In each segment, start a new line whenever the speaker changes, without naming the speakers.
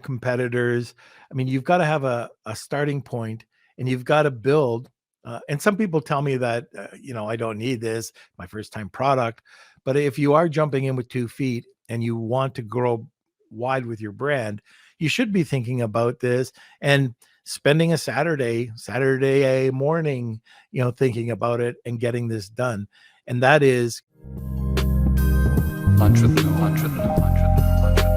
competitors. I mean, you've got to have a starting point, and you've got to build. And some people tell me that, I don't need this, my first time product. But if you are jumping in with 2 feet and you want to grow wide with your brand, you should be thinking about this and spending a Saturday morning, thinking about it and getting this done. And that is
Lunch with Norm. Lunch with Norm. Lunch with Norm. Lunch with Norm.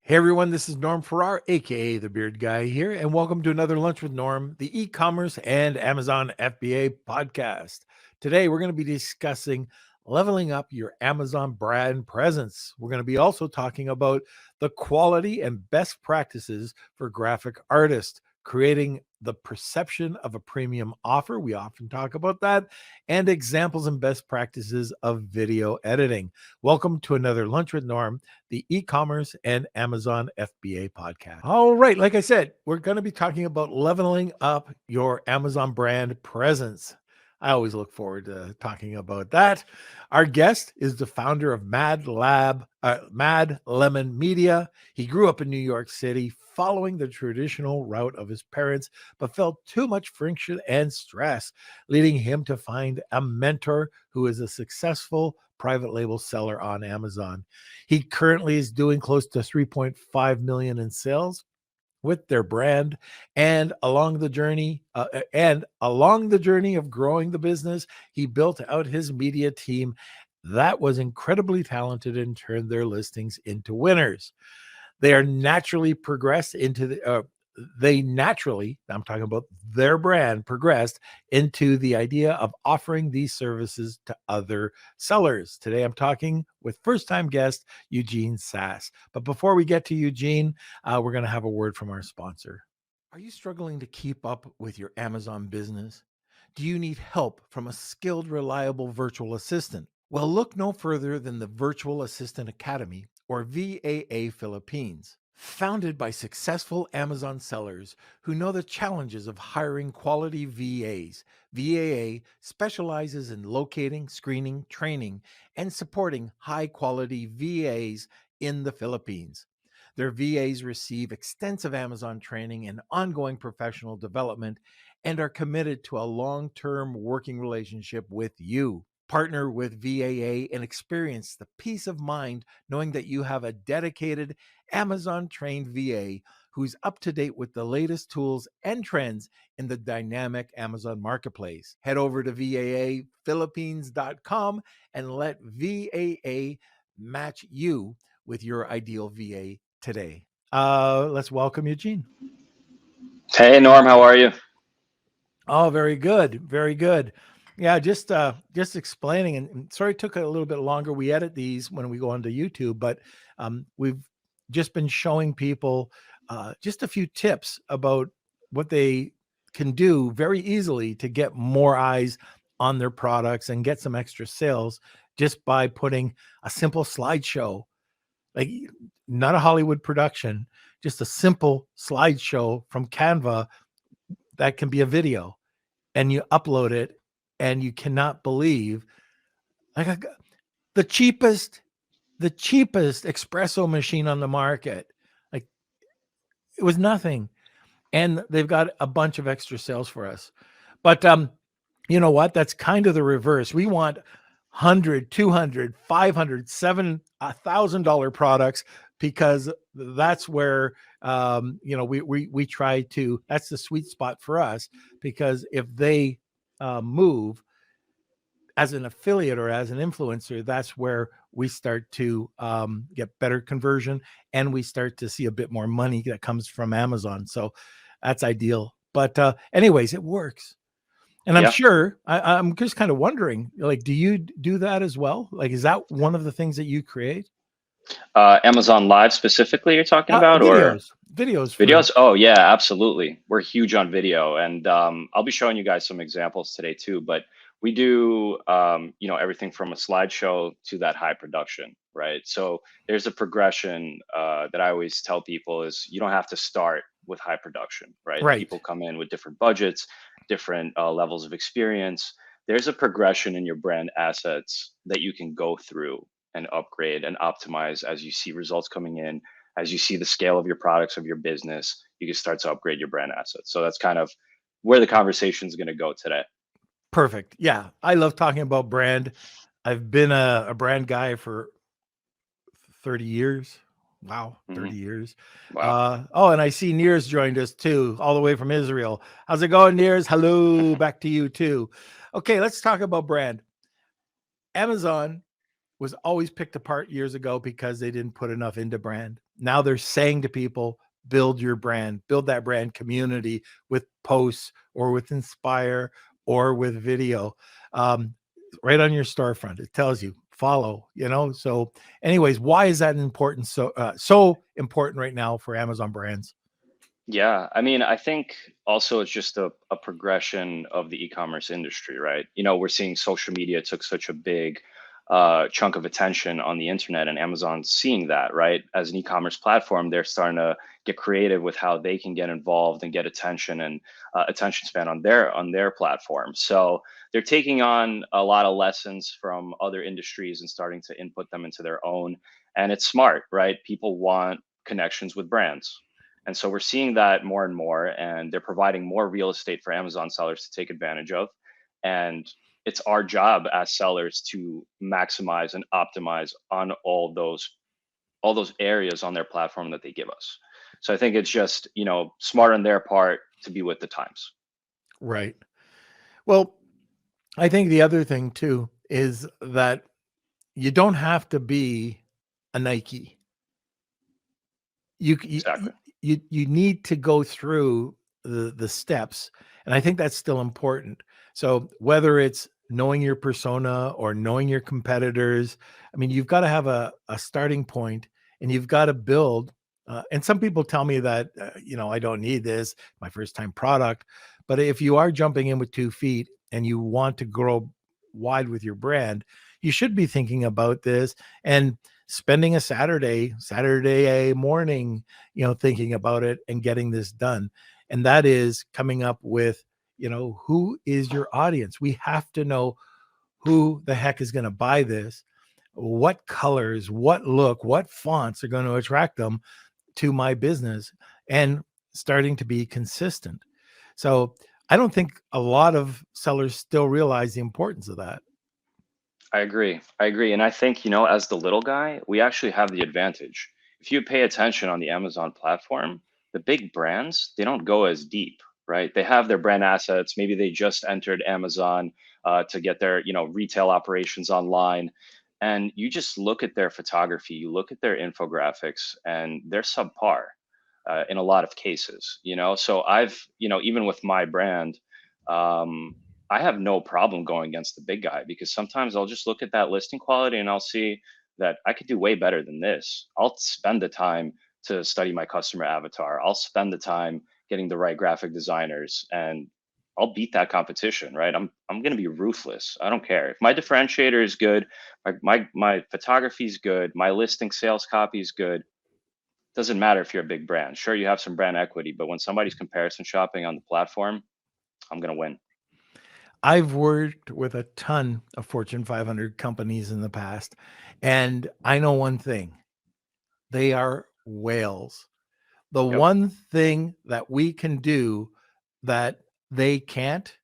Hey everyone, this is Norm Farrar, aka the Beard Guy here, and welcome to another Lunch with Norm, the e-commerce and Amazon FBA podcast. Today we're going to be discussing leveling up your Amazon brand presence. We're going to be also talking about the quality and best practices for graphic artists, creating the perception of a premium offer. We often talk about that, and examples and best practices of video editing. Welcome to another Lunch with Norm, the e-commerce and Amazon FBA podcast. All right, like I said, we're going to be talking about leveling up your Amazon brand presence. I always look forward to talking about that. Our guest is the founder of Mad Lemon Media. He grew up in New York City, following the traditional route of his parents, but felt too much friction and stress, leading him to find a mentor who is a successful private label seller on Amazon. He currently is doing close to 3.5 million in sales with their brand, and along the journey of growing the business, he built out his media team that was incredibly talented and turned their listings into winners. They are naturally progressed into the I'm talking about their brand progressed into the idea of offering these services to other sellers. Today, I'm talking with first-time guest, Eugene Sas. But before we get to Eugene, we're going to have a word from our sponsor. Are you struggling to keep up with your Amazon business? Do you need help from a skilled, reliable virtual assistant? Well, look no further than the Virtual Assistant Academy, or VAA Philippines. Founded by successful Amazon sellers who know the challenges of hiring quality VAs, VAA specializes in locating, screening, training, and supporting high-quality VAs in the Philippines. Their VAs receive extensive Amazon training and ongoing professional development and are committed to a long-term working relationship with you. Partner with VAA and experience the peace of mind knowing that you have a dedicated Amazon-trained VA who's up to date with the latest tools and trends in the dynamic Amazon marketplace. Head over to VAAphilippines.com and let VAA match you with your ideal VA today. Let's welcome Eugene.
Hey, Norm, how are you?
Oh, very good. Very good. Yeah, just explaining, and sorry it took a little bit longer. We edit these when we go onto YouTube, but we've just been showing people just a few tips about what they can do very easily to get more eyes on their products and get some extra sales just by putting a simple slideshow, like not a Hollywood production, just a simple slideshow from Canva that can be a video, and you upload it. And you cannot believe, like the cheapest espresso machine on the market, like it was nothing, and they've got a bunch of extra sales for us. But you know what? That's kind of the reverse. We want $100, $200, $500, $7,000 products, because that's where we try to. That's the sweet spot for us, because if they move as an affiliate or as an influencer, that's where we start to get better conversion, and we start to see a bit more money that comes from Amazon. So that's ideal. But anyways, it works. And I'm sure, I'm just kind of wondering, like, do you do that as well? Like, is that one of the things that you create?
Amazon Live specifically you're talking about? Videos? Oh yeah, absolutely. We're huge on video, and I'll be showing you guys some examples today too, but we do everything from a slideshow to that high production, right? So there's a progression that I always tell people is you don't have to start with high production, right? People come in with different budgets, different levels of experience. there's a progression in your brand assets that you can go through and upgrade and optimize as you see results coming in, as you see the scale of your products, of your business, you can start to upgrade your brand assets. So that's kind of where the conversation is going to go today.
Perfect. Yeah. I love talking about brand. I've been a brand guy for 30 years. Wow, 30 years.
Wow.
And I see Nears joined us too, all the way from Israel. How's it going, Nears? Hello, back to you too. Okay, let's talk about brand. Amazon was always picked apart years ago because they didn't put enough into brand. Now they're saying to people, build your brand, build that brand community with posts or with Inspire or with video. Right on your storefront, it tells you follow, So anyways, why is that important? So important right now for Amazon brands.
Yeah, I mean, I think also it's just a progression of the e-commerce industry, right? We're seeing social media took such a big chunk of attention on the internet, and Amazon's seeing that, right? As an e-commerce platform, they're starting to get creative with how they can get involved and get attention and attention span on their platform. So they're taking on a lot of lessons from other industries and starting to input them into their own. And it's smart, right? People want connections with brands. And so we're seeing that more and more, and they're providing more real estate for Amazon sellers to take advantage of. And it's our job as sellers to maximize and optimize on all those areas on their platform that they give us. So I think it's just, smart on their part to be with the times.
Right. Well, I think the other thing too is that you don't have to be a Nike.
Exactly.
You need to go through the steps, and I think that's still important. So whether it's knowing your persona or knowing your competitors, I mean, you've got to have a starting point, and you've got to build. And some people tell me that I don't need this, my first time product. But if you are jumping in with 2 feet and you want to grow wide with your brand, you should be thinking about this and spending a Saturday morning, thinking about it and getting this done. And that is coming up with, who is your audience? We have to know who the heck is going to buy this, what colors, what look, what fonts are going to attract them to my business, and starting to be consistent. So I don't think a lot of sellers still realize the importance of that.
I agree. And I think, as the little guy, we actually have the advantage. If you pay attention on the Amazon platform, the big brands, they don't go as deep, right? They have their brand assets. Maybe they just entered Amazon to get their, retail operations online. And you just look at their photography, you look at their infographics, and they're subpar in a lot of cases, So I've, even with my brand, I have no problem going against the big guy, because sometimes I'll just look at that listing quality and I'll see that I could do way better than this. I'll spend the time to study my customer avatar. I'll spend the time getting the right graphic designers, and I'll beat that competition, right? I'm going to be ruthless. I don't care. If my differentiator is good, my photography is good, my listing sales copy is good, doesn't matter if you're a big brand. Sure, you have some brand equity, but when somebody's comparison shopping on the platform, I'm going to win.
I've worked with a ton of Fortune 500 companies in the past, and I know one thing: they are whales. The
Yep.
one thing that we can do that they can't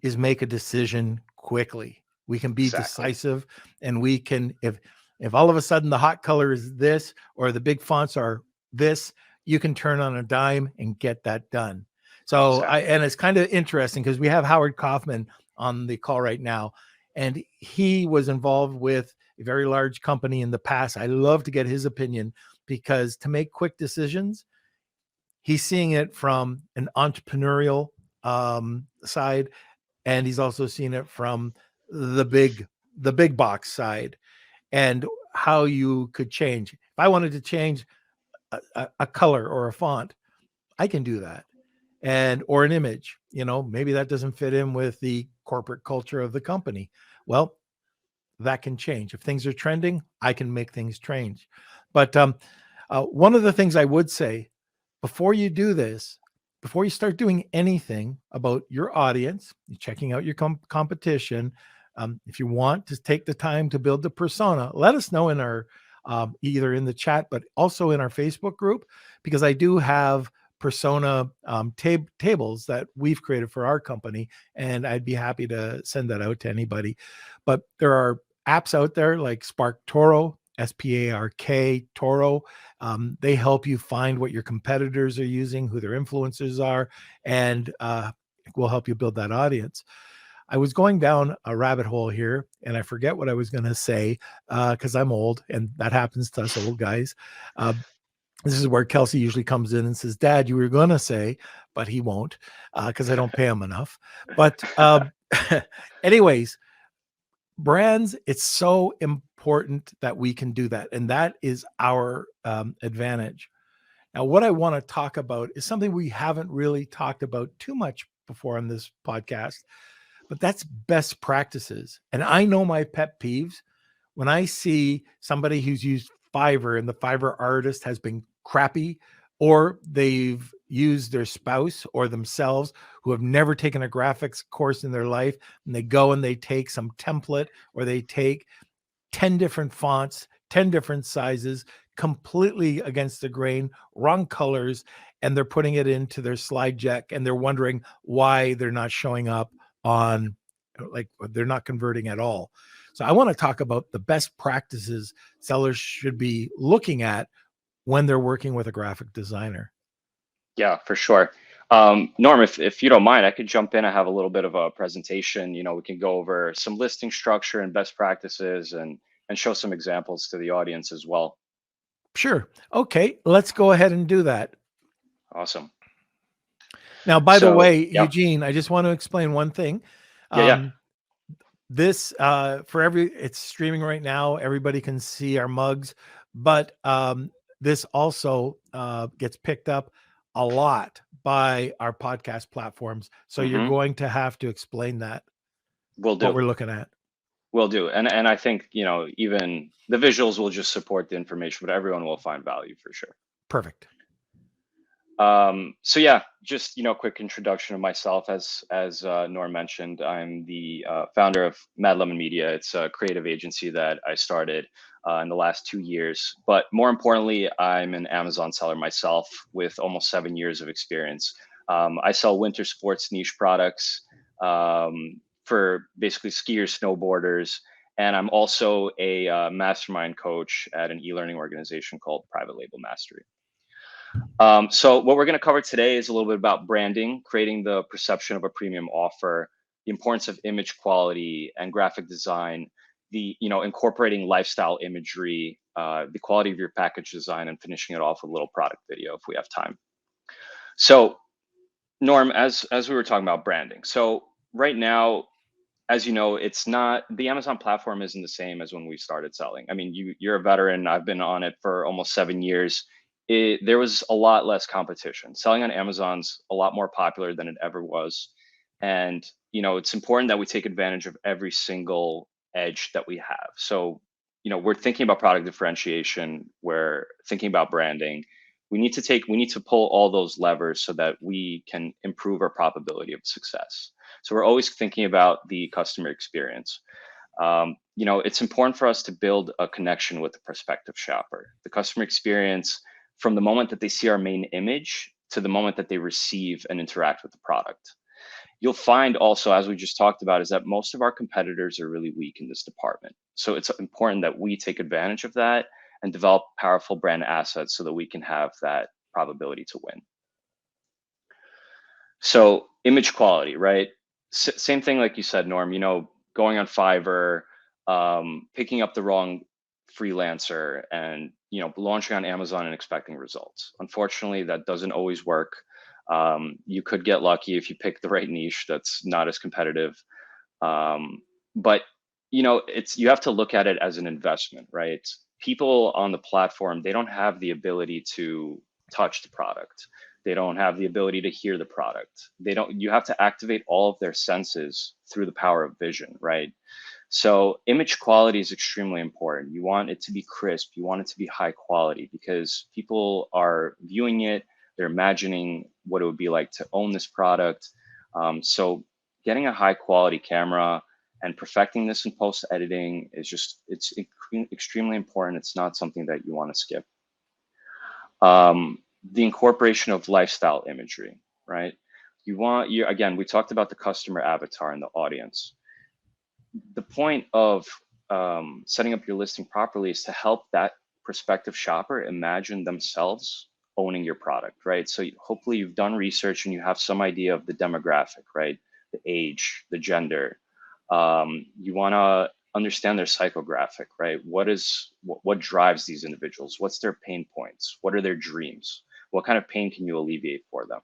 is make a decision quickly. We can be
Exactly.
decisive, and we can, if all of a sudden the hot color is this or the big fonts are this, you can turn on a dime and get that done. So
Exactly.
and it's kind of interesting because we have Howard Kaufman on the call right now, and he was involved with a very large company in the past. I love to get his opinion, because to make quick decisions, he's seeing it from an entrepreneurial side, and he's also seen it from the big box side, and how you could change. If I wanted to change a color or a font, I can do that. And or an image, maybe that doesn't fit in with the corporate culture of the company. Well, that can change. If things are trending, I can make things change. But one of the things I would say, before you do this, before you start doing anything about your audience, you're checking out your competition. If you want to take the time to build the persona, let us know in our either in the chat, but also in our Facebook group, because I do have persona tables that we've created for our company, and I'd be happy to send that out to anybody. But there are apps out there like Spark Toro, SPARK Toro. They help you find what your competitors are using, who their influencers are, and will help you build that audience. I was going down a rabbit hole here, and I forget what I was going to say because I'm old, and that happens to us old guys. This is where Kelsey usually comes in and says, "Dad, you were going to say," but he won't because I don't pay him enough. But anyways, brands, it's so important that we can do that, and that is our advantage. Now, what I want to talk about is something we haven't really talked about too much before on this podcast, but that's best practices. And I know my pet peeves when I see somebody who's used Fiverr and the Fiverr artist has been crappy, or they've used their spouse or themselves who have never taken a graphics course in their life, and they go and they take some template, or they take 10 different fonts, 10 different sizes, completely against the grain, wrong colors, and they're putting it into their slide deck, and they're wondering why they're not showing up on, like, they're not converting at all. So I want to talk about the best practices sellers should be looking at when they're working with a graphic designer.
Yeah, for sure. Norm, if you don't mind, I could jump in. I have a little bit of a presentation. We can go over some listing structure and best practices and show some examples to the audience as well.
Sure. Okay, let's go ahead and do that.
Awesome.
Now, by the way,
yeah.
Eugene, I just want to explain one thing. This it's streaming right now. Everybody can see our mugs, but this also gets picked up a lot by our podcast platforms. So you're going to have to explain that.
We'll do.
What we're looking at.
Will do. And I think, even the visuals will just support the information, but everyone will find value for sure.
Perfect.
So yeah, just, quick introduction of myself. As Norm mentioned, I'm the founder of Mad Lemon Media. It's a creative agency that I started in the last 2 years. But more importantly, I'm an Amazon seller myself with almost 7 years of experience. I sell winter sports niche products for basically skiers, snowboarders, and I'm also a mastermind coach at an e-learning organization called Private Label Mastery. So what we're going to cover today is a little bit about branding, creating the perception of a premium offer, the importance of image quality and graphic design, incorporating lifestyle imagery, the quality of your package design, and finishing it off with a little product video if we have time. So Norm, as we were talking about branding. So right now, as you know, it's not, the Amazon platform isn't the same as when we started selling. I mean, you're a veteran. I've been on it for almost 7 years. There was a lot less competition. Selling on Amazon's a lot more popular than it ever was. And, it's important that we take advantage of every single edge that we have. So, we're thinking about product differentiation. We're thinking about branding. We need to pull all those levers so that we can improve our probability of success. So we're always thinking about the customer experience. It's important for us to build a connection with the prospective shopper. The customer experience, from the moment that they see our main image to the moment that they receive and interact with the product. You'll find also, as we just talked about, is that most of our competitors are really weak in this department. So it's important that we take advantage of that and develop powerful brand assets so that we can have that probability to win. So image quality, right? Same thing like you said, Norm, going on Fiverr, picking up the wrong freelancer and, launching on Amazon and expecting results. Unfortunately, that doesn't always work. You could get lucky if you pick the right niche that's not as competitive. But, you have to look at it as an investment, right? People on the platform, they don't have the ability to touch the product. They don't have the ability to hear the product. You have to activate all of their senses through the power of vision, right? So image quality is extremely important. You want it to be crisp. You want it to be high quality because people are viewing it. They're imagining what it would be like to own this product. So getting a high quality camera and perfecting this in post editing is just, it's extremely important. It's not something that you want to skip. The incorporation of lifestyle imagery, right? Again, we talked about the customer avatar and the audience. The point of setting up your listing properly is to help that prospective shopper imagine themselves owning your product, right? So hopefully you've done research and you have some idea of the demographic, right? The age, the gender. You want to understand their psychographic, right? What drives these individuals? What's their pain points? What are their dreams? What kind of pain can you alleviate for them?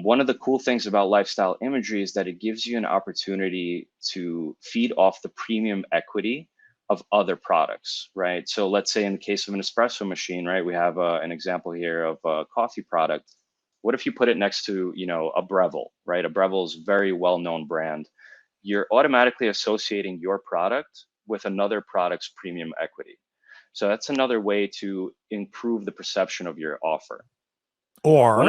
One of the cool things about lifestyle imagery is that it gives you an opportunity to feed off the premium equity of other products, right? So let's say in the case of an espresso machine, right? We have an example here of a coffee product. What if you put it next to, a Breville, right? A Breville is a very well-known brand. You're automatically associating your product with another product's premium equity. So that's another way to improve the perception of your offer.
Or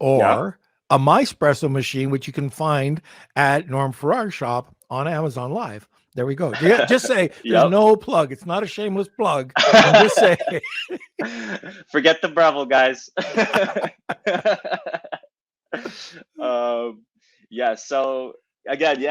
Yeah.
a MySpresso machine, which you can find at Norm Farrar shop on Amazon Live. There we go. Just say there's no plug. It's not a shameless plug. Just say.
Forget the Breville, guys. Yeah. So again,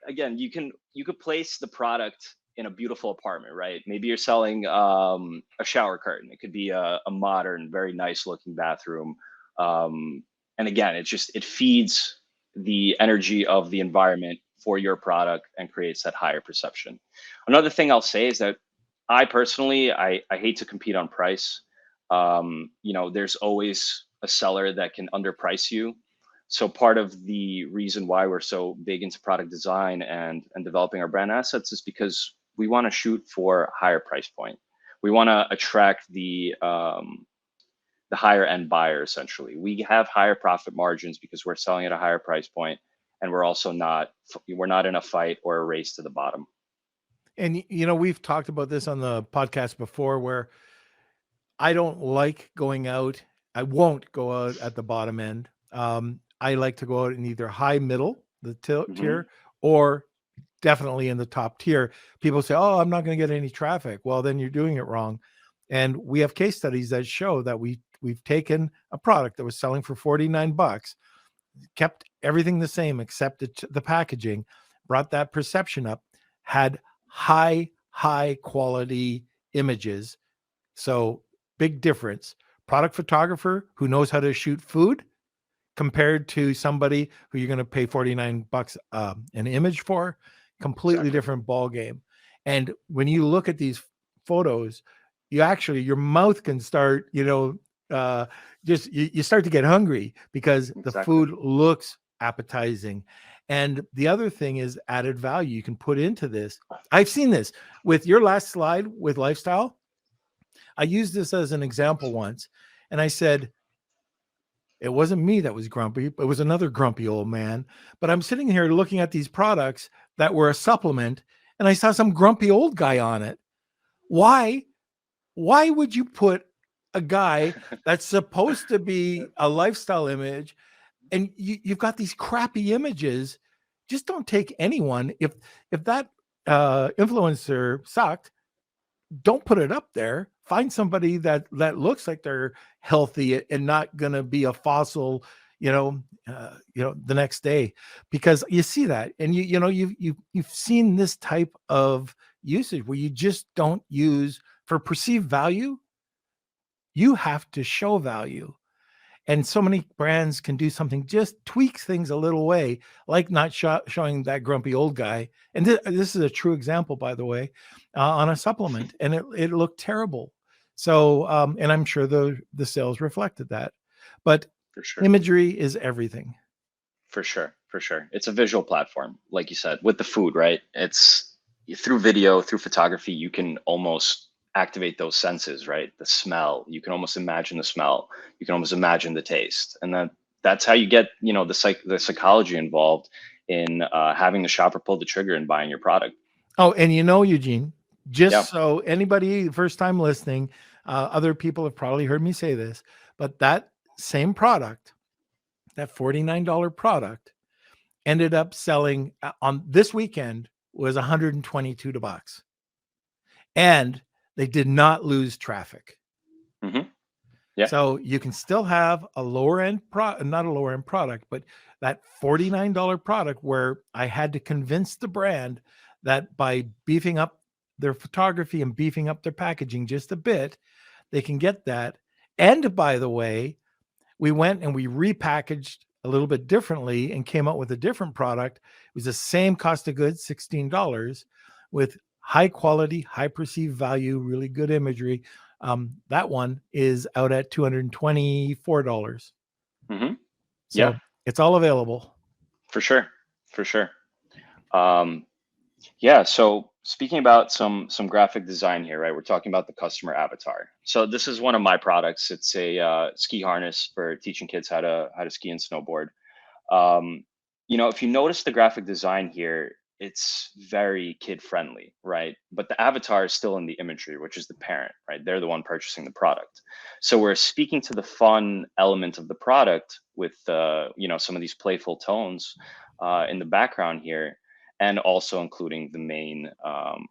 again, you could place the product in a beautiful apartment, right? Maybe you're selling a shower curtain. It could be a modern, very nice looking bathroom. And again, it feeds the energy of the environment for your product and creates that higher perception. Another thing I'll say is that I personally, I hate to compete on price. There's always a seller that can underprice you. So part of the reason why we're so big into product design and developing our brand assets is because we want to shoot for a higher price point. We want to attract the higher end buyer. Essentially, we have higher profit margins because we're selling at a higher price point, and we're also we're not in a fight or a race to the bottom.
And we've talked about this on the podcast before, where I don't like going out. I won't go out at the bottom end. I like to go out in either high, middle, the tier, or definitely in the top tier. People say, "Oh, I'm not going to get any traffic." Well, then you're doing it wrong. And we have case studies that show that we've taken a product that was selling for $49, kept everything the same except the packaging, brought that perception up, had high quality images. So big difference. Product photographer who knows how to shoot food compared to somebody who you're going to pay $49 an image for, completely different ball game. And when you look at these photos, your mouth can start, you start to get hungry because the food looks appetizing. And the other thing is added value you can put into this. I've seen this with your last slide with lifestyle. I used this as an example once, and I said, it wasn't me that was grumpy. It was another grumpy old man. But I'm sitting here looking at these products that were a supplement, and I saw some grumpy old guy on it. Why would you put a guy that's supposed to be a lifestyle image, and you've got these crappy images? Just don't take anyone. If that influencer sucked, don't put it up there. Find somebody that looks like they're healthy and not going to be a fossil, the next day, because you see that, and you've seen this type of usage where you just don't use for perceived value. You have to show value. And so many brands can do something, just tweaks things a little way, like not showing that grumpy old guy. And this is a true example, by the way, on a supplement, and it looked terrible. So, and I'm sure the sales reflected that. But
for sure,
imagery is everything.
For sure. It's a visual platform, like you said, with the food, right? It's through video, through photography, you can almost activate those senses, right? The smell, you can almost imagine the smell, you can almost imagine the taste, and that's how you get the psychology involved in having the shopper pull the trigger and buying your product.
Oh, and Eugene, so anybody first time listening, other people have probably heard me say this, but that same product that $49 product ended up selling on this weekend was $122. And they did not lose traffic.
Mm-hmm. Yeah.
So you can still have a lower end not a lower end product, but that $49 product where I had to convince the brand that by beefing up their photography and beefing up their packaging just a bit, they can get that. And by the way, we went and we repackaged a little bit differently and came out with a different product. It was the same cost of goods, $16, with high quality, high perceived value, really good imagery. That one is out at $224.
Mm-hmm.
So
yeah,
it's all available.
For sure. Yeah. So speaking about some graphic design here, right? We're talking about the customer avatar. So this is one of my products. It's a ski harness for teaching kids how to ski and snowboard. If you notice the graphic design here, it's very kid friendly, right? But the avatar is still in the imagery, which is the parent, right? They're the one purchasing the product. So we're speaking to the fun element of the product with, some of these playful tones in the background here, and also including the main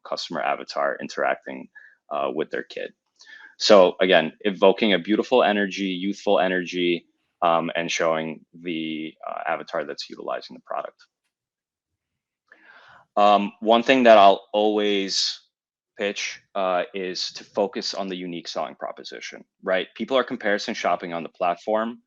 customer avatar interacting with their kid. So again, evoking a beautiful energy, youthful energy, and showing the avatar that's utilizing the product. One thing that I'll always pitch is to focus on the unique selling proposition, right? People are comparison shopping on the platform.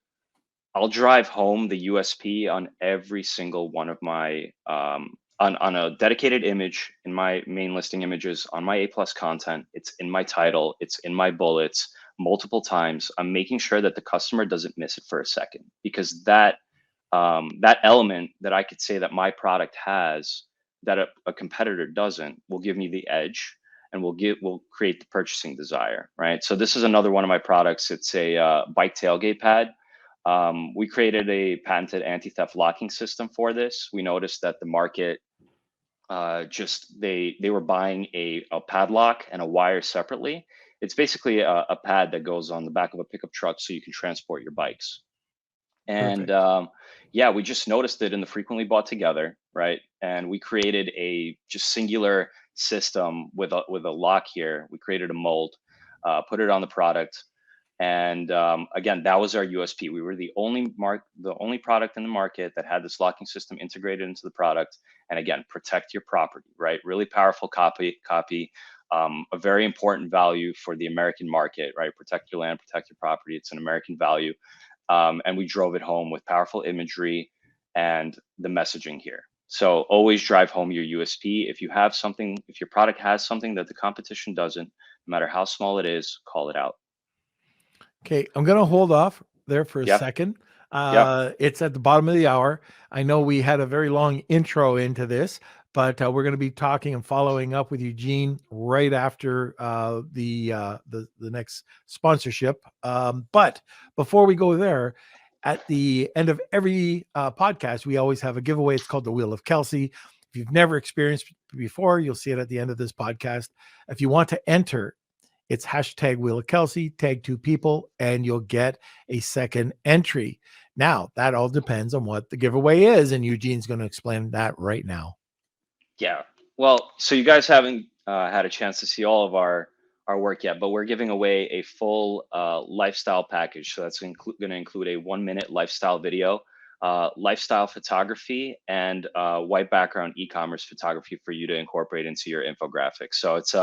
I'll drive home the USP on every single one of my, on a dedicated image in my main listing images, on my A+ content. It's in my title, it's in my bullets multiple times. I'm making sure that the customer doesn't miss it for a second, because that element that I could say that my product has that a competitor doesn't will give me the edge, and will create the purchasing desire, right? So this is another one of my products. It's a bike tailgate pad. We created a patented anti-theft locking system for this. We noticed that the market they were buying a padlock and a wire separately. It's basically a pad that goes on the back of a pickup truck so you can transport your bikes. And we just noticed it in the frequently bought together, right? And we created a just singular system with a lock here. We created a mold, put it on the product, and again, that was our USP. We were the only product in the market that had this locking system integrated into the product. And again, protect your property, right? Really powerful copy. A very important value for the American market, right? Protect your land, protect your property. It's an American value. And we drove it home with powerful imagery and the messaging here. So always drive home your USP. If your product has something that the competition doesn't, no matter how small it is, call it out.
Okay, I'm going to hold off there for a second. It's at the bottom of the hour. I know we had a very long intro into this, but we're going to be talking and following up with Eugene right after the next sponsorship. But before we go there, at the end of every podcast, we always have a giveaway. It's called the Wheel of Kelsey. If you've never experienced it before, you'll see it at the end of this podcast. If you want to enter, it's hashtag Wheel of Kelsey, tag 2 people, and you'll get a second entry. Now, that all depends on what the giveaway is, and Eugene's going to explain that right now.
Yeah. Well, so you guys haven't had a chance to see all of our work yet, but we're giving away a full lifestyle package. So that's going to include a 1-minute lifestyle video, lifestyle photography, and white background e-commerce photography for you to incorporate into your infographics. So it's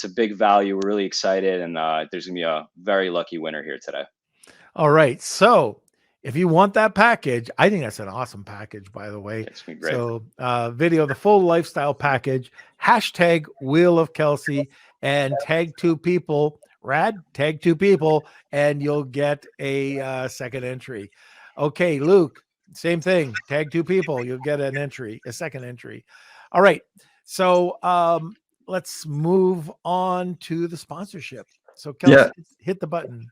a big value. We're really excited, and there's gonna be a very lucky winner here today.
All right. So if you want that package, I think that's an awesome package, by the way.
It's gonna be great.
So video, the full lifestyle package, hashtag Wheel of Kelsey, and tag 2 people, tag 2 people, and you'll get a second entry. Okay, Luke, same thing. Tag 2 people, you'll get a second entry. All right. So let's move on to the sponsorship. So Kelsey, hit the button.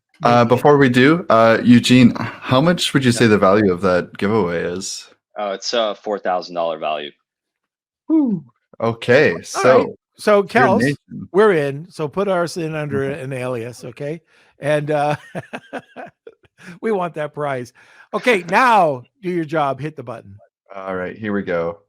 Before we do, Eugene, how much would you say the value of that giveaway is?
It's a $4,000 value.
Woo. Okay, so
right. So Kels, we're in. So put ours in under an alias, okay? And We want that prize. Okay, now do your job. Hit the button.
All right, here we go.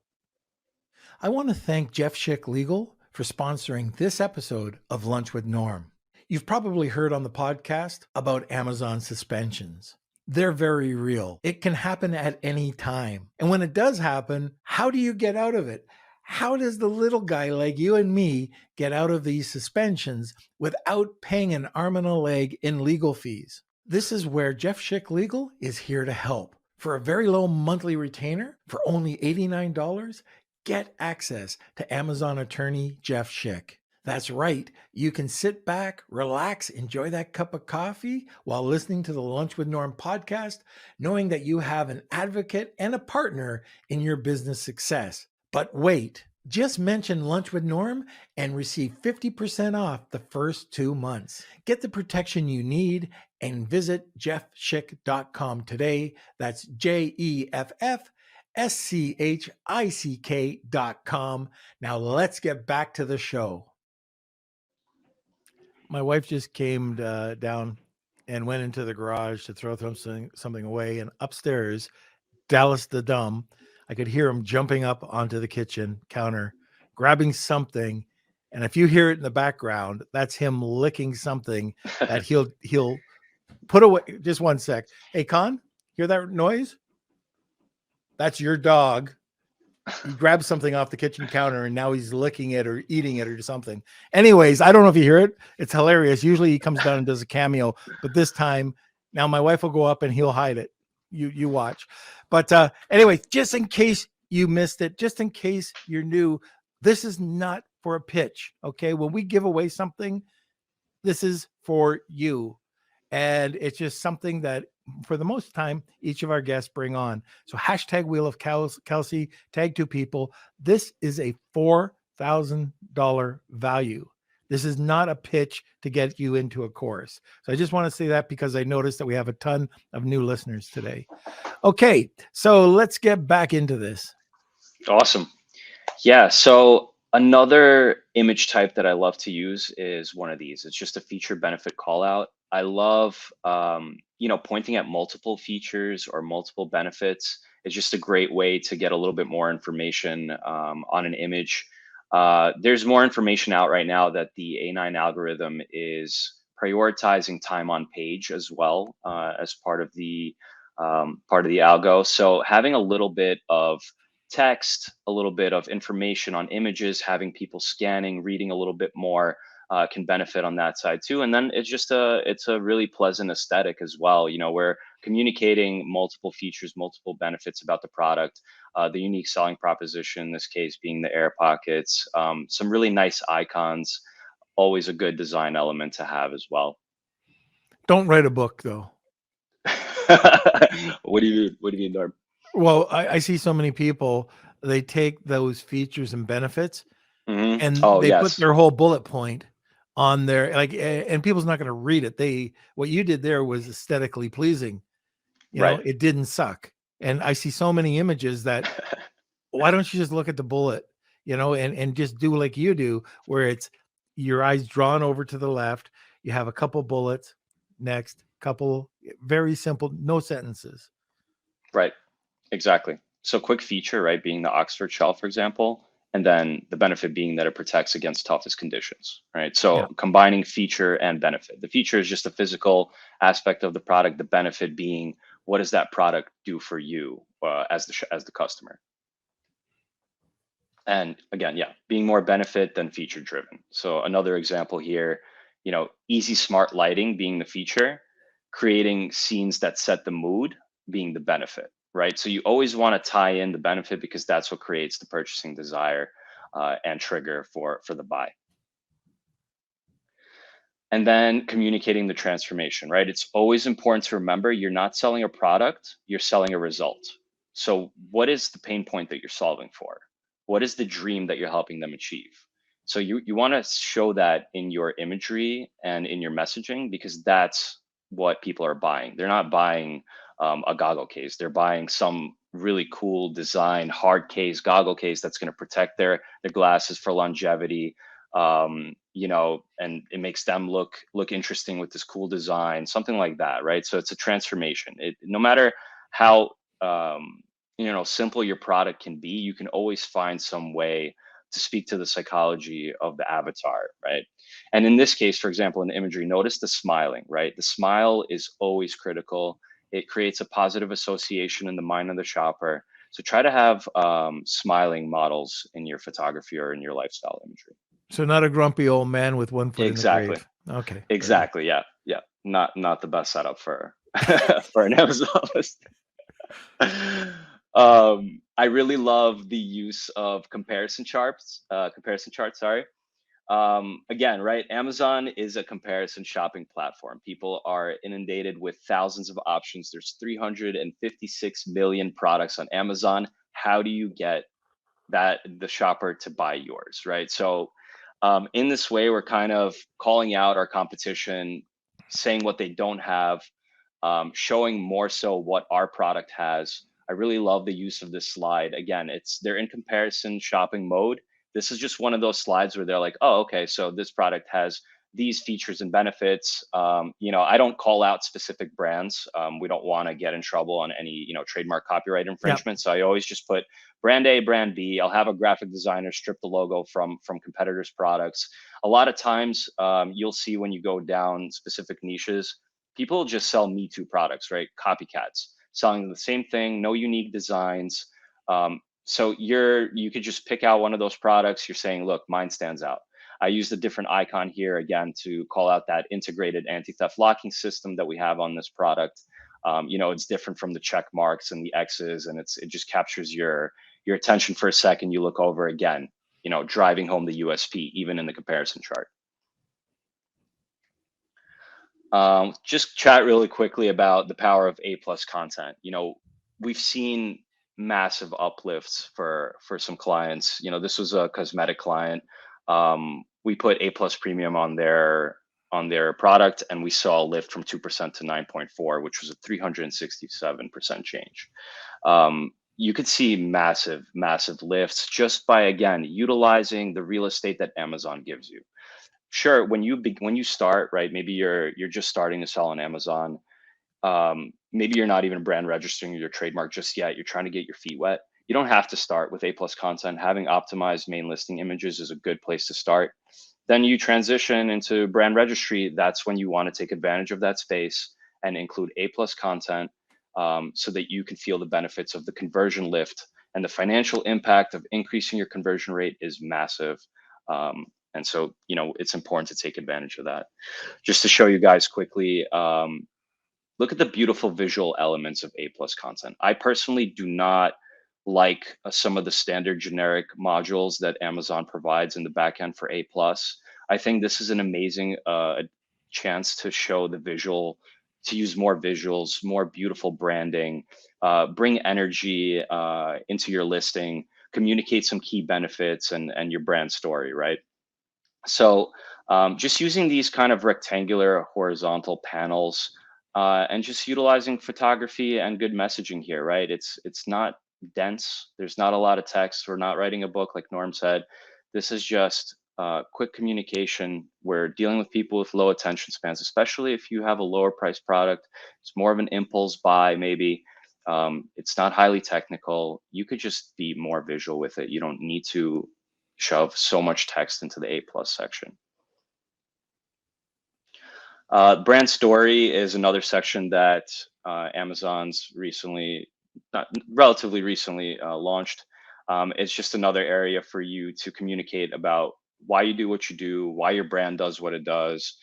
I want to thank Jeff Schick Legal for sponsoring this episode of Lunch with Norm. You've probably heard on the podcast about Amazon suspensions. They're very real. It can happen at any time. And when it does happen, how do you get out of it? How does the little guy like you and me get out of these suspensions without paying an arm and a leg in legal fees? This is where Jeff Schick Legal is here to help. For a very low monthly retainer, for only $89, get access to Amazon attorney Jeff Schick. That's right. You can sit back, relax, enjoy that cup of coffee while listening to the Lunch with Norm podcast, knowing that you have an advocate and a partner in your business success. But wait, just mention Lunch with Norm and receive 50% off the first 2 months. Get the protection you need and visit jeffschick.com today. That's JEFFSCHICK.com. Now let's get back to the show. My wife just came down and went into the garage to throw something away. And upstairs, Dallas the Dumb, I could hear him jumping up onto the kitchen counter, grabbing something. And if you hear it in the background, that's him licking something that he'll put away. Just one sec. Hey, Con, hear that noise? That's your dog. He grabbed something off the kitchen counter and now he's licking it or eating it or something. Anyways, I don't know if you hear it. It's hilarious. Usually he comes down and does a cameo, but this time, now my wife will go up and he'll hide it. You watch. But anyway, just in case you missed it, just in case you're new, this is not for a pitch. Okay. When we give away something, this is for you. And it's just something that for the most time, each of our guests bring on. So hashtag Wheel of Kelsey, tag 2 people. This is a $4,000 value. This is not a pitch to get you into a course. So I just want to say that because I noticed that we have a ton of new listeners today. Okay, so let's get back into this.
Awesome. Yeah, so another image type that I love to use is one of these. It's just a feature benefit call out. I love, pointing at multiple features or multiple benefits. It's just a great way to get a little bit more information on an image. There's more information out right now that the A9 algorithm is prioritizing time on page as well as part of the algo. So having a little bit of text, a little bit of information on images, having people scanning, reading a little bit more can benefit on that side too. And then it's a really pleasant aesthetic as well. We're communicating multiple features, multiple benefits about the product, the unique selling proposition, in this case being the air pockets, some really nice icons, always a good design element to have as well.
Don't write a book though.
What do you mean, Norm?
Well, I see so many people, they take those features and benefits and they put their whole bullet point on there, and people's not going to read it. What you did there was aesthetically pleasing. It didn't suck. And I see so many images that why don't you just look at the bullet, and just do like you do, where it's your eyes drawn over to the left. You have a couple bullets, next couple, very simple, no sentences.
Right. Exactly. So quick feature, right? Being the Oxford shell, for example. And then the benefit being that it protects against toughest conditions, right? So combining feature and benefit. The feature is just the physical aspect of the product. The benefit being, what does that product do for you as the customer? And again, being more benefit than feature driven. So another example here, easy smart lighting being the feature, creating scenes that set the mood being the benefit. Right. So you always want to tie in the benefit because that's what creates the purchasing desire and trigger for the buy. And then communicating the transformation, right? It's always important to remember you're not selling a product, you're selling a result. So what is the pain point that you're solving for? What is the dream that you're helping them achieve? So you want to show that in your imagery and in your messaging because that's what people are buying. They're not buying a goggle case. They're buying some really cool design, hard case, goggle case that's going to protect their glasses for longevity. you know, and it makes them look interesting with this cool design, something like that, right? So it's a transformation. No matter how you know, simple your product can be, you can always find some way to speak to the psychology of the avatar, right? And in this case, for example, in the imagery, notice the smiling, right? The smile is always critical. It creates a positive association in the mind of the shopper. So try to have smiling models in your photography or in your lifestyle imagery.
So not a grumpy old man with one foot
Exactly.
in the grave. Okay.
Exactly. Yeah. Yeah. Not the best setup for for an Amazon list. I really love the use of comparison charts. Sorry. Again, right? Amazon is a comparison shopping platform. People are inundated with thousands of options. There's 356 million products on Amazon. How do you get the shopper to buy yours, right? So in this way, we're kind of calling out our competition, saying what they don't have, showing more so what our product has. I really love the use of this slide. Again, they're in comparison shopping mode. This is just one of those slides where they're like, oh, okay, so this product has these features and benefits. You know, I don't call out specific brands. We don't want to get in trouble on any, you know, trademark copyright infringement. Yep. So I always just put brand A, brand B. I'll have a graphic designer strip the logo from competitors' products. A lot of times, you'll see when you go down specific niches, people just sell Me Too products, right? Copycats selling the same thing, no unique designs. So you could just pick out one of those products. You're saying, look, mine stands out. I used a different icon here again to call out that integrated anti-theft locking system that we have on this product. You know, it's different from the check marks and the X's, and it just captures your attention for a second. You look over again, you know, driving home the USP, even in the comparison chart. Just chat really quickly about the power of A+ content. You know, we've seen massive uplifts for some clients. You know, this was a cosmetic client. We put A+ premium on their product, and we saw a lift from 2% to 9.4, which was a 367% change. You could see massive lifts just by, again, utilizing the real estate that Amazon gives you. Sure, when you start, right, maybe you're just starting to sell on Amazon. Maybe you're not even brand registering your trademark just yet. You're trying to get your feet wet. You don't have to start with A+ content. Having optimized main listing images is a good place to start. Then you transition into brand registry. That's when you want to take advantage of that space and include A+ content, so that you can feel the benefits of the conversion lift, and the financial impact of increasing your conversion rate is massive. And so, you know, it's important to take advantage of that. Just to show you guys quickly, look at the beautiful visual elements of A+ content. I personally do not like some of the standard generic modules that Amazon provides in the backend for A+. I think this is an amazing chance to show the visual, to use more visuals, more beautiful branding, bring energy into your listing, communicate some key benefits and your brand story, right? So just using these kind of rectangular horizontal panels, and just utilizing photography and good messaging here, right? It's not dense. There's not a lot of text. We're not writing a book like Norm said. This is just quick communication. We're dealing with people with low attention spans, especially if you have a lower priced product. It's more of an impulse buy, maybe. It's not highly technical. You could just be more visual with it. You don't need to shove so much text into the A+ section. Brand story is another section that Amazon's relatively recently launched. It's just another area for you to communicate about why you do what you do, why your brand does what it does,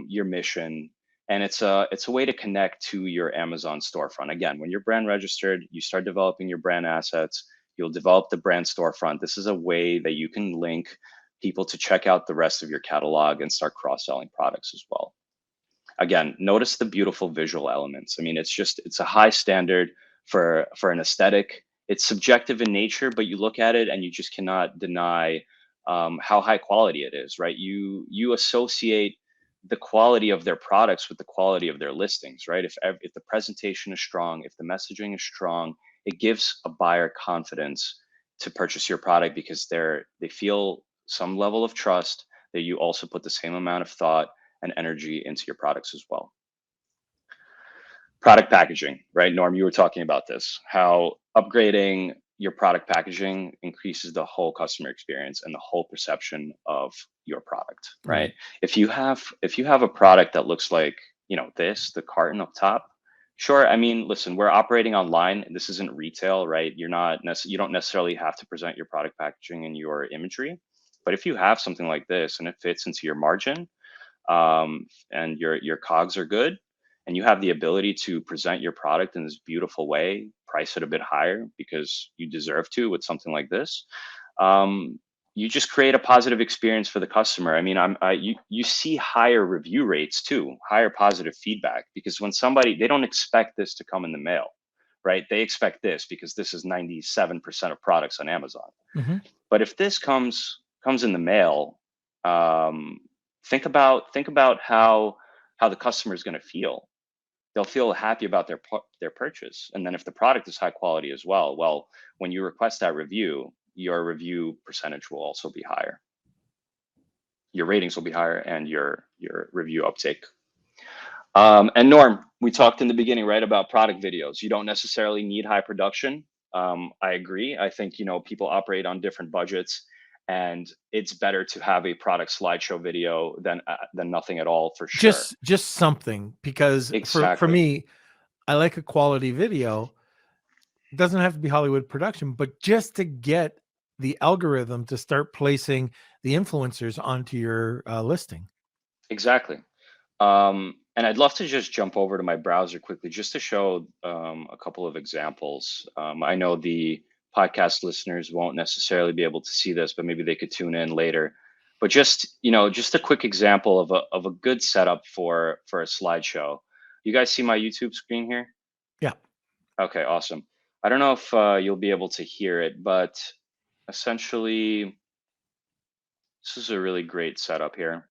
your mission. And it's a way to connect to your Amazon storefront. Again, when you're brand registered, you start developing your brand assets. You'll develop the brand storefront. This is a way that you can link people to check out the rest of your catalog and start cross-selling products as well. Again, notice the beautiful visual elements. I mean, it's a high standard for an aesthetic. It's subjective in nature, but you look at it and you just cannot deny how high quality it is, right? You associate the quality of their products with the quality of their listings, right? If the presentation is strong, if the messaging is strong, it gives a buyer confidence to purchase your product because they feel some level of trust that you also put the same amount of thought and energy into your products as well. Product packaging, right? Norm, you were talking about this, how upgrading your product packaging increases the whole customer experience and the whole perception of your product, right? If you have a product that looks like, this, the carton up top, sure. I mean, listen, we're operating online. This isn't retail, right? You don't necessarily have to present your product packaging and your imagery. But if you have something like this and it fits into your margin, and your COGS are good, and you have the ability to present your product in this beautiful way, price it a bit higher because you deserve to with something like this, you just create a positive experience for the customer. I mean, you see higher review rates too, higher positive feedback, because when they don't expect this to come in the mail, right? They expect this because this is 97% of products on Amazon.
Mm-hmm.
But if this comes in the mail, think about how the customer is going to feel. They'll feel happy about their purchase. And then if the product is high quality as well, when you request that review, your review percentage will also be higher. Your ratings will be higher and your review uptake. And Norm, we talked in the beginning, right, about product videos. You don't necessarily need high production. I agree. I think, people operate on different budgets, and it's better to have a product slideshow video than nothing at all, for sure.
Just something, because for me, I like a quality video. It doesn't have to be Hollywood production, but just to get the algorithm to start placing the influencers onto your listing.
Exactly. And I'd love to just jump over to my browser quickly just to show a couple of examples. I know the podcast listeners won't necessarily be able to see this, but maybe they could tune in later. But just a quick example of a good setup for a slideshow. You guys see my YouTube screen here?
Yeah.
Okay, awesome. I don't know if you'll be able to hear it, but essentially, this is a really great setup here.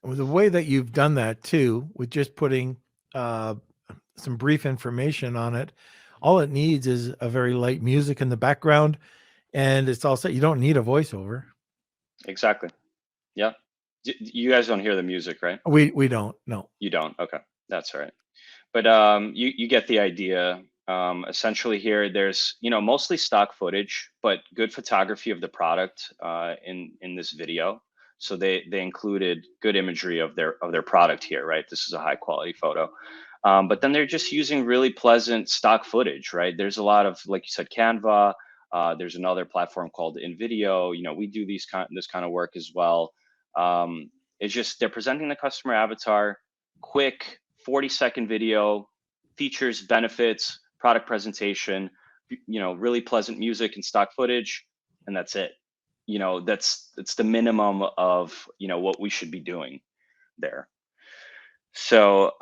The way that you've done that too, with just putting some brief information on it, all it needs is a very light music in the background, and it's all set. You don't need a voiceover.
Exactly. Yeah. You guys don't hear the music, right?
We don't. No.
You don't. Okay, that's all right. But you get the idea. Essentially, here there's mostly stock footage, but good photography of the product in this video. So they included good imagery of their product here, right? This is a high quality photo. But then they're just using really pleasant stock footage, right? There's a lot of, like you said, Canva. There's another platform called InVideo. We do this kind of work as well. It's just they're presenting the customer avatar, quick 40-second video, features, benefits, product presentation, really pleasant music and stock footage, and that's it. That's the minimum of what we should be doing there. So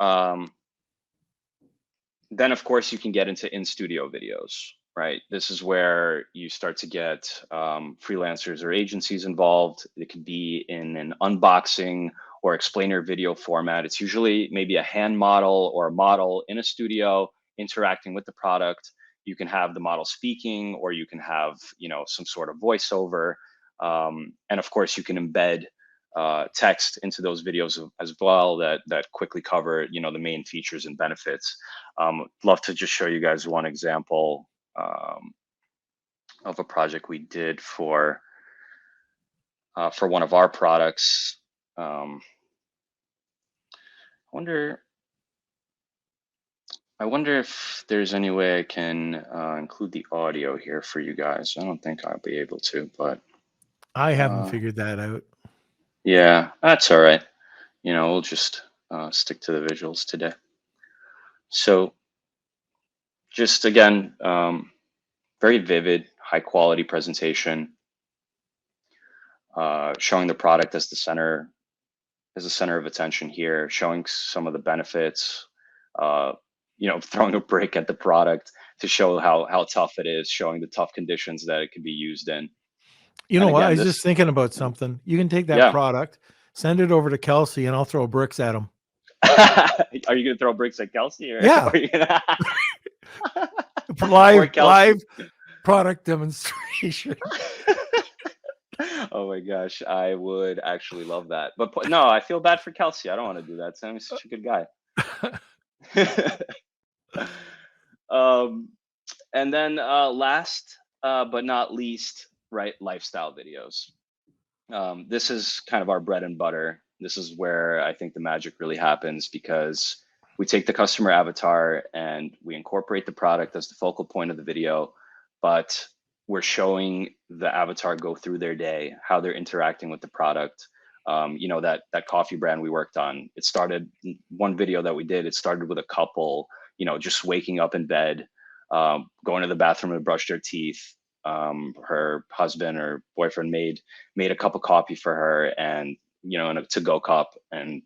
then of course you can get into in-studio videos, right? This is where you start to get freelancers or agencies involved. It could be in an unboxing or explainer video format. It's usually maybe a hand model or a model in a studio interacting with the product. You can have the model speaking, or you can have some sort of voiceover. And of course, you can embed text into those videos as well that quickly cover the main features and benefits. Love to just show you guys one example of a project we did for one of our products. I wonder if there's any way I can include the audio here for you guys. I don't think I'll be able to, but
I haven't figured that out.
Yeah, that's all right. We'll just stick to the visuals today. So just again, very vivid, high quality presentation, showing the product as the center of attention here, showing some of the benefits, throwing a brick at the product to show how tough it is, showing the tough conditions that it can be used in.
You know what? I was just thinking about something. You can take that product, send it over to Kelsey, and I'll throw bricks at him.
Are you going to throw bricks at Kelsey? Or
yeah. live product demonstration.
Oh my gosh, I would actually love that. But no, I feel bad for Kelsey. I don't want to do that. Sammy's such a good guy. And then last but not least, right, lifestyle videos. This is kind of our bread and butter. This is where I think the magic really happens, because we take the customer avatar and we incorporate the product as the focal point of the video, but we're showing the avatar go through their day, how they're interacting with the product. You know, that coffee brand we worked on, it started, one video that we did, it started with a couple, you know, just waking up in bed, going to the bathroom to brush their teeth. Her husband or boyfriend made a cup of coffee for her, and, you know, in a to-go cup, and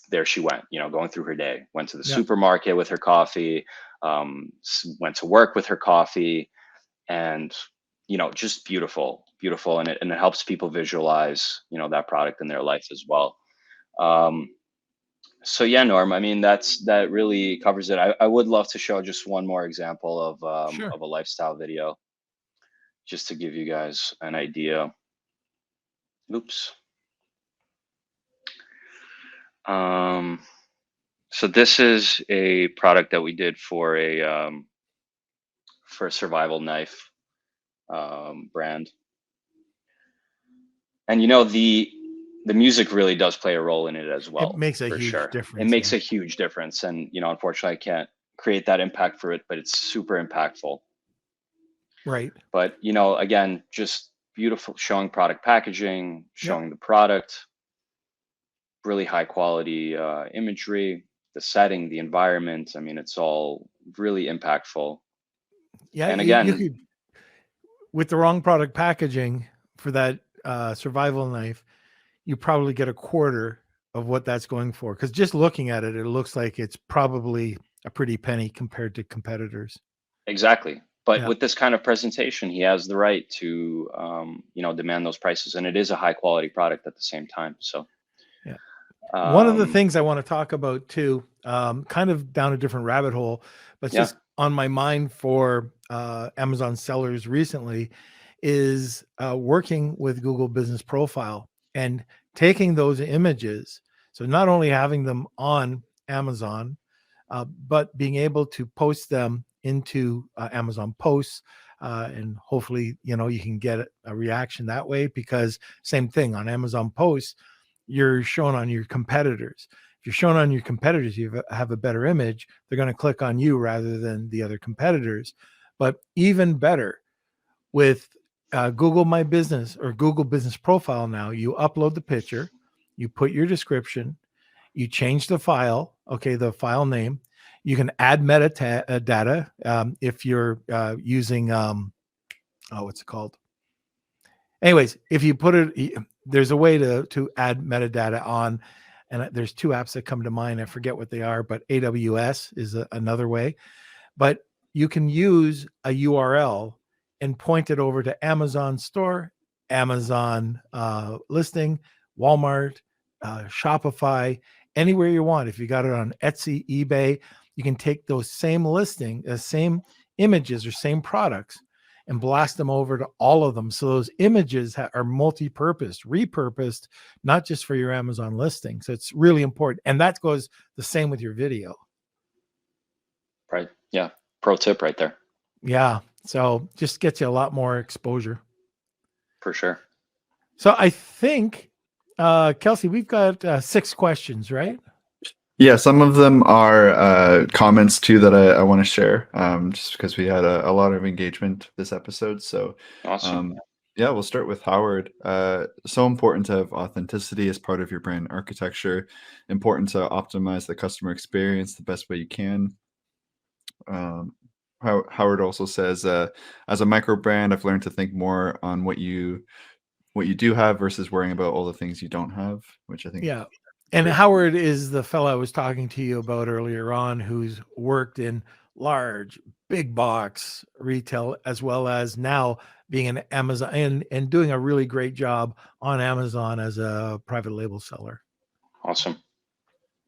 there she went, you know, going through her day, went to the supermarket with her coffee, went to work with her coffee, and, you know, just beautiful, and it helps people visualize, you know, that product in their life as well. So yeah, Norm, I mean, that really covers it. I would love to show just one more example of a lifestyle video, just to give you guys an idea. Oops. So this is a product that we did for a survival knife brand. And, you know, the music really does play a role in it as well.
It makes a huge difference.
It makes a huge difference. And, you know, unfortunately, I can't create that impact for it, but it's super impactful.
Right.
But, you know, again, just beautiful, showing product packaging, showing the product, really high quality imagery, the setting, the environment. I mean, it's all really impactful.
Yeah.
And again,
you could, with the wrong product packaging for that survival knife, you probably get a quarter of what that's going for. Because just looking at it, it looks like it's probably a pretty penny compared to competitors.
Exactly. But with this kind of presentation, he has the right to, you know, demand those prices, and it is a high quality product at the same time. So,
one of the things I want to talk about too, kind of down a different rabbit hole, but just on my mind for Amazon sellers recently, is working with Google Business Profile and taking those images. So not only having them on Amazon, but being able to post them into Amazon posts, and hopefully, you know, you can get a reaction that way, because same thing on Amazon posts, you're shown on your competitors. If you're shown on your competitors, you have a better image, they're going to click on you rather than the other competitors. But even better, with Google My Business or Google Business Profile, now you upload the picture, you put your description, you change the file, the file name. You can add metadata if you're using, what's it called? Anyways, if you put it, there's a way to add metadata on, and there's two apps that come to mind. I forget what they are, but AWS is another way. But you can use a URL and point it over to Amazon store, Amazon listing, Walmart, Shopify, anywhere you want. If you got it on Etsy, eBay, you can take those same same images or same products and blast them over to all of them. So those images are multi-purposed, repurposed, not just for your Amazon listing. So it's really important. And that goes the same with your video.
Right. Yeah. Pro tip right there.
Yeah. So just gets you a lot more exposure.
For sure.
So I think, Kelsey, we've got 6 questions, right?
Yeah, some of them are comments too that I want to share, just because we had a lot of engagement this episode. So
awesome.
Yeah, we'll start with Howard. So important to have authenticity as part of your brand architecture. Important to optimize the customer experience the best way you can. Howard also says, as a micro brand, I've learned to think more on what you do have versus worrying about all the things you don't have, which I think.
Yeah. And Howard is the fellow I was talking to you about earlier on, who's worked in large, big box retail, as well as now being an Amazon and doing a really great job on Amazon as a private label seller.
Awesome.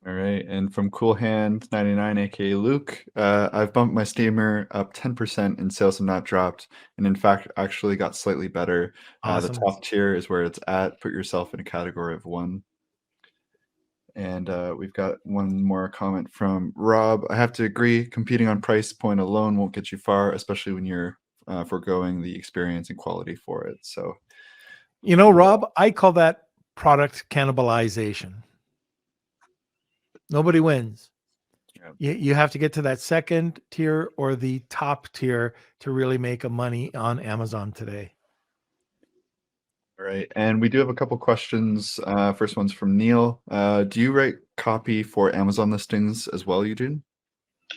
All right, and from Cool Hand 99, aka Luke, I've bumped my steamer up 10% and sales have not dropped, and in fact, actually got slightly better. The
Awesome.
top tier is where it's at. Put yourself in a category of 1. And we've got one more comment from Rob. I have to agree, competing on price point alone won't get you far, especially when you're foregoing the experience and quality for it. So,
You know, Rob, I call that product cannibalization. Nobody wins.
Yeah.
You have to get to that second tier or the top tier to really make a money on Amazon today.
All right, and we do have a couple questions. First one's from Neil. Do you write copy for Amazon listings as well, Eugene?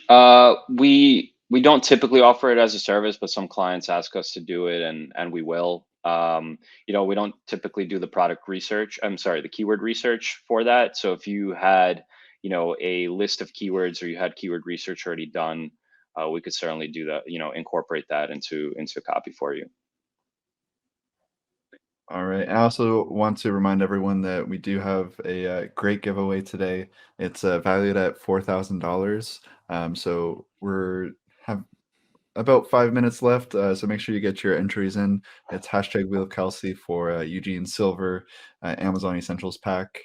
We don't typically offer it as a service, but some clients ask us to do it, and we will. You know, we don't typically do the product research. I'm sorry, the keyword research for that. So if you had, you know, a list of keywords or you had keyword research already done, we could certainly do that. You know, incorporate that into copy for you.
All right. I also want to remind everyone that we do have a great giveaway today. It's valued at $4,000. So we're have about 5 minutes left. So make sure you get your entries in. It's hashtag Wheel of Kelsey for Eugene Silver Amazon Essentials Pack.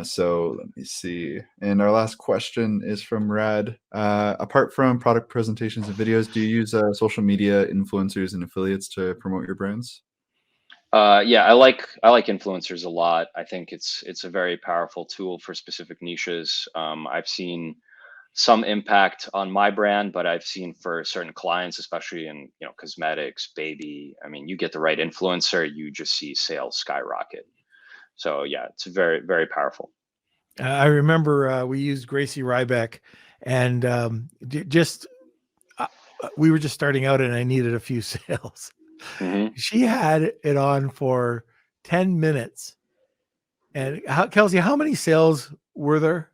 So let me see. And our last question is from Rad. Apart from product presentations and videos, do you use social media influencers and affiliates to promote your brands?
Yeah, I like influencers a lot. I think it's a very powerful tool for specific niches. I've seen some impact on my brand, but I've seen for certain clients, especially in, you know, cosmetics, baby. I mean, you get the right influencer, you just see sales skyrocket. So yeah, it's very, very powerful.
I remember we used Gracie Ryback, and we were just starting out, and I needed a few sales.
Mhm.
She had it on for 10 minutes. And Kelsey, how many sales were there?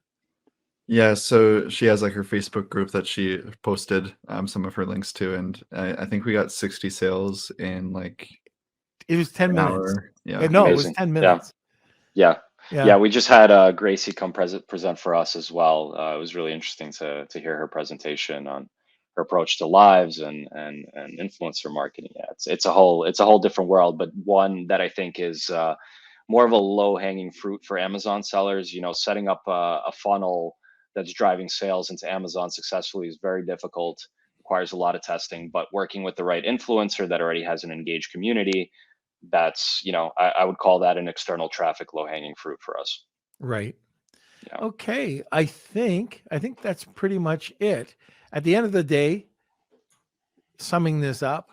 Yeah, so she has like her Facebook group that she posted some of her links to, and I think we got 60 sales in like
It was 10
an
minutes.
hour. Yeah.
No, it was
Amazing.
10
Yeah.
minutes.
Yeah.
Yeah.
Yeah, we just had Gracie come present for us as well. It was really interesting to hear her presentation on her approach to lives and influencer marketing. Yeah, it's a whole different world, but one that I think is more of a low hanging fruit for Amazon sellers. You know, setting up a funnel that's driving sales into Amazon successfully is very difficult. Requires a lot of testing, but working with the right influencer that already has an engaged community, that's, you know, I would call that an external traffic low hanging fruit for us.
Right.
Yeah.
Okay. I think that's pretty much it. At the end of the day, summing this up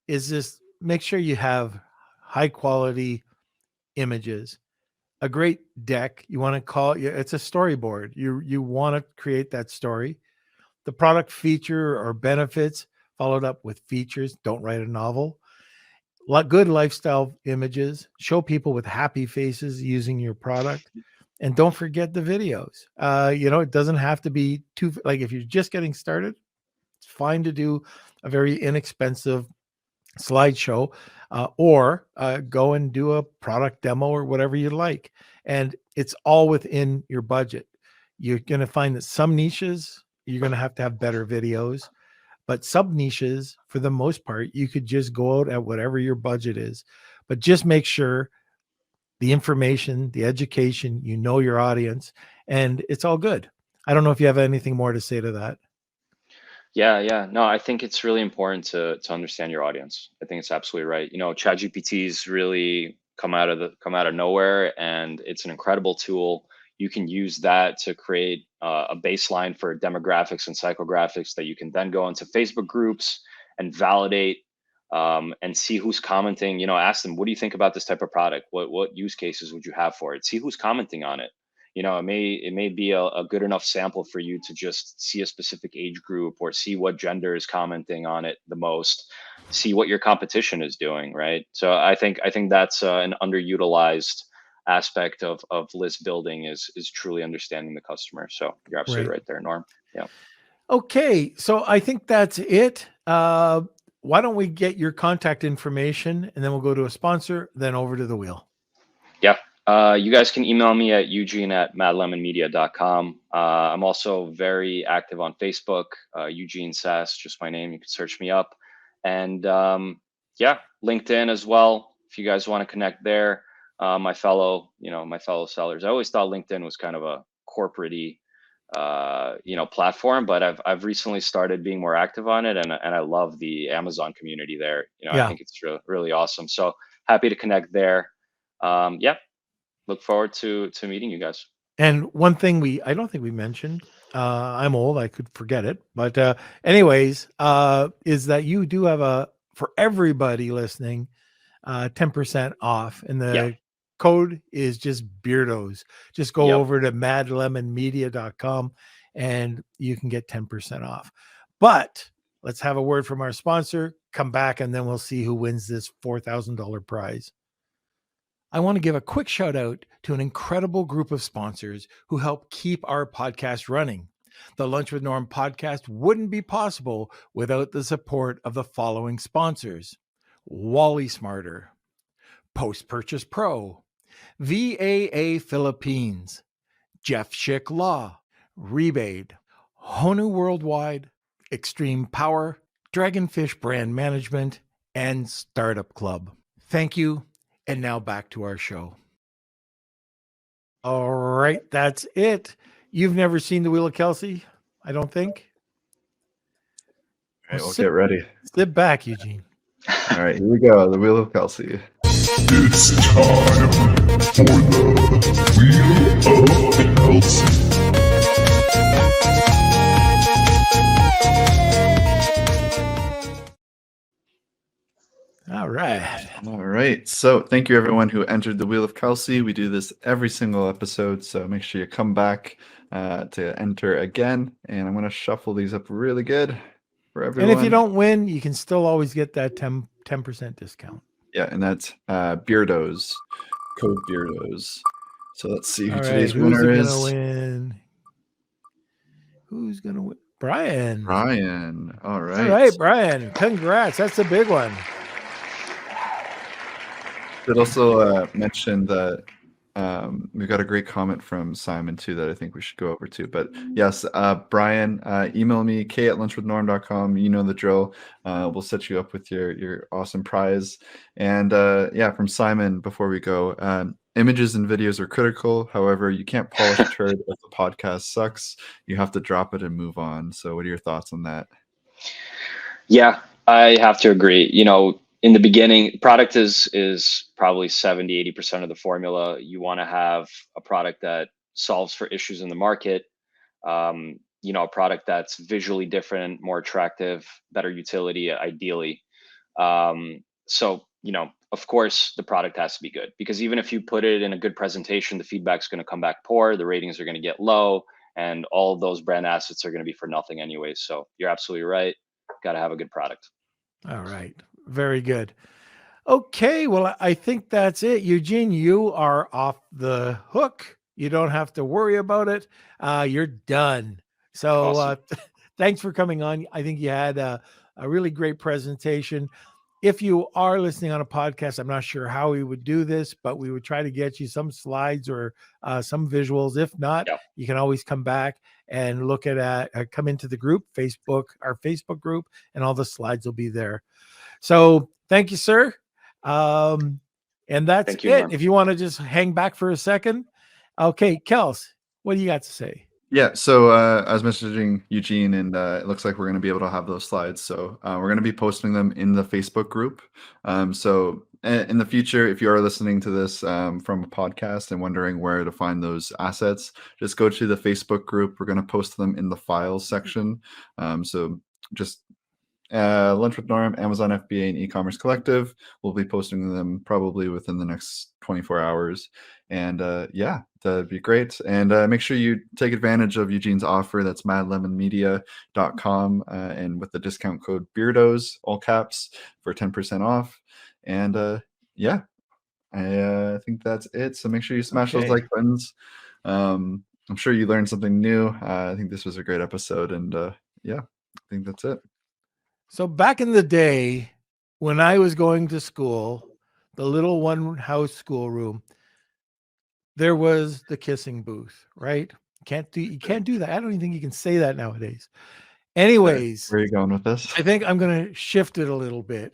is just make sure you have high quality images, a great deck. You want to call it, it's a storyboard. You want to create that story. The product feature or benefits followed up with features. Don't write a novel. Good lifestyle images. Show people with happy faces using your product. And don't forget the videos. You know, it doesn't have to be too, like if you're just getting started, it's fine to do a very inexpensive slideshow, or go and do a product demo or whatever you like. And it's all within your budget. You're going to find that some niches, you're going to have better videos, but sub niches, for the most part, you could just go out at whatever your budget is. But just make sure the information, the education, you know your audience, and it's all good. I don't know if you have anything more to say to that.
Yeah. No, I think it's really important to understand your audience. I think it's absolutely right. You know, ChatGPT's really come out of nowhere, and it's an incredible tool. You can use that to create a baseline for demographics and psychographics that you can then go into Facebook groups and validate, and see who's commenting. You know, ask them, what do you think about this type of product? What use cases would you have for it? See who's commenting on it. You know, it may be a good enough sample for you to just see a specific age group or see what gender is commenting on it the most, see what your competition is doing, right? So I think that's an underutilized aspect of list building is truly understanding the customer. So you're absolutely right there, Norm. Yeah.
Okay, so I think that's it. Why don't we get your contact information, and then we'll go to a sponsor, then over to the wheel.
Yeah. You guys can email me at eugene@madlemonmedia.com. I'm also very active on Facebook, Eugene Sas, just my name. You can search me up. And yeah, LinkedIn as well. If you guys want to connect there, my fellow sellers. I always thought LinkedIn was kind of a corporate-y, platform, but I've recently started being more active on it, and I love the Amazon community there. I think it's really awesome. So happy to connect there. Yeah, look forward to meeting you guys.
And one thing I don't think we mentioned, I'm old, I could forget it, but anyways, is that you do have for everybody listening, 10% off, and the code is just Beardos. Just go over to madlemonmedia.com and you can get 10% off. But let's have a word from our sponsor, come back, and then we'll see who wins this $4,000 prize. I want to give a quick shout out to an incredible group of sponsors who help keep our podcast running. The Lunch with Norm podcast wouldn't be possible without the support of the following sponsors: Wally Smarter, Post Purchase Pro, VAA Philippines, Jeff Schick Law, Rebate, Honu Worldwide, Extreme Power, Dragonfish Brand Management, and Startup Club. Thank you. And now back to our show. All right, that's it. You've never seen The Wheel of Kelsey, I don't think.
All right, we'll get ready.
Sit back, Eugene.
All right, here we go. The Wheel of Kelsey.
It's time for the Wheel of Kelsey.
All right.
All right. So thank you everyone who entered the Wheel of Kelsey. We do this every single episode, so make sure you come back to enter again. And I'm going to shuffle these up really good for everyone.
And if you don't win, you can still always get that 10% discount.
Yeah, and that's Beardos, code Beardos. So let's see who
All
today's
right,
winner is.
Who's going to win? Brian.
Brian. All right.
All right, Brian. Congrats. That's a big one.
Should also mention that we got a great comment from Simon too that I think we should go over to. But yes, Brian, email me k@lunchwithnorm.com. You know the drill. We'll set you up with your awesome prize. And from Simon, before we go, images and videos are critical. However, you can't polish a turd if the podcast sucks. You have to drop it and move on. So what are your thoughts on that?
Yeah, I have to agree. In the beginning, product is probably 70-80% of the formula. You want to have a product that solves for issues in the market, a product that's visually different, more attractive, better utility, ideally. So, of course, the product has to be good, because even if you put it in a good presentation, the feedback's going to come back poor, the ratings are going to get low, and all of those brand assets are going to be for nothing anyways. So you're absolutely right. Got to have a good product.
All right. Very good. Okay. Well, I think that's it. Eugene, you are off the hook. You don't have to worry about it. You're done. So
Awesome.
Thanks for coming on. I think you had a really great presentation. If you are listening on a podcast, I'm not sure how we would do this, but we would try to get you some slides or some visuals. If not, you can always come back and look at come into the group, our Facebook group, and all the slides will be there. So thank you, sir. And that's it.
Norm.
If you want to just hang back for a second. Okay, Kels, what do you got to say?
Yeah, so I was messaging Eugene, and it looks like we're going to be able to have those slides. So we're going to be posting them in the Facebook group. So in the future, if you are listening to this from a podcast and wondering where to find those assets, just go to the Facebook group. We're going to post them in the files section. So just Lunch with Norm, Amazon FBA, and eCommerce Collective. We'll be posting them probably within the next 24 hours. And that'd be great. And make sure you take advantage of Eugene's offer. That's madlemonmedia.com and with the discount code Beardos, all caps, for 10% off. And I think that's it. So make sure you smash those like buttons. I'm sure you learned something new. I think this was a great episode. And I think that's it.
So back in the day when I was going to school, the little one house schoolroom, there was the kissing booth, right? You can't do that. I don't even think you can say that nowadays. Anyways,
Where are you going with this?
I think I'm going to shift it a little bit.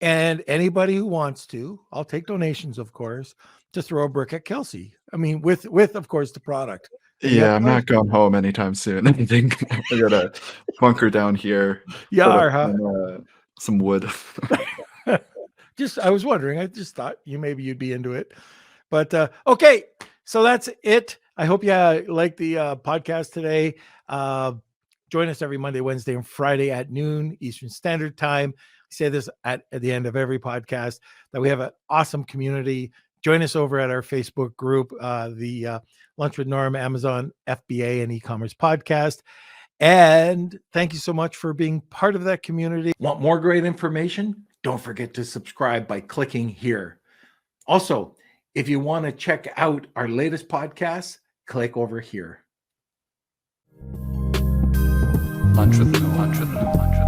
And anybody who wants to, I'll take donations, of course, to throw a brick at Kelsey. I mean, with of course the product.
Yeah, I'm not going home anytime soon. I think I got a bunker down here.
Yeah,
some wood.
I was wondering. I just thought you'd be into it. But okay, so that's it. I hope you like the podcast today. Join us every Monday, Wednesday, and Friday at noon Eastern Standard Time. I say this at the end of every podcast, that we have an awesome community. Join us over at our Facebook group, the Lunch with Norm, Amazon, FBA, and eCommerce podcast. And thank you so much for being part of that community. Want more great information? Don't forget to subscribe by clicking here. Also, if you want to check out our latest podcasts, click over here.
Lunch with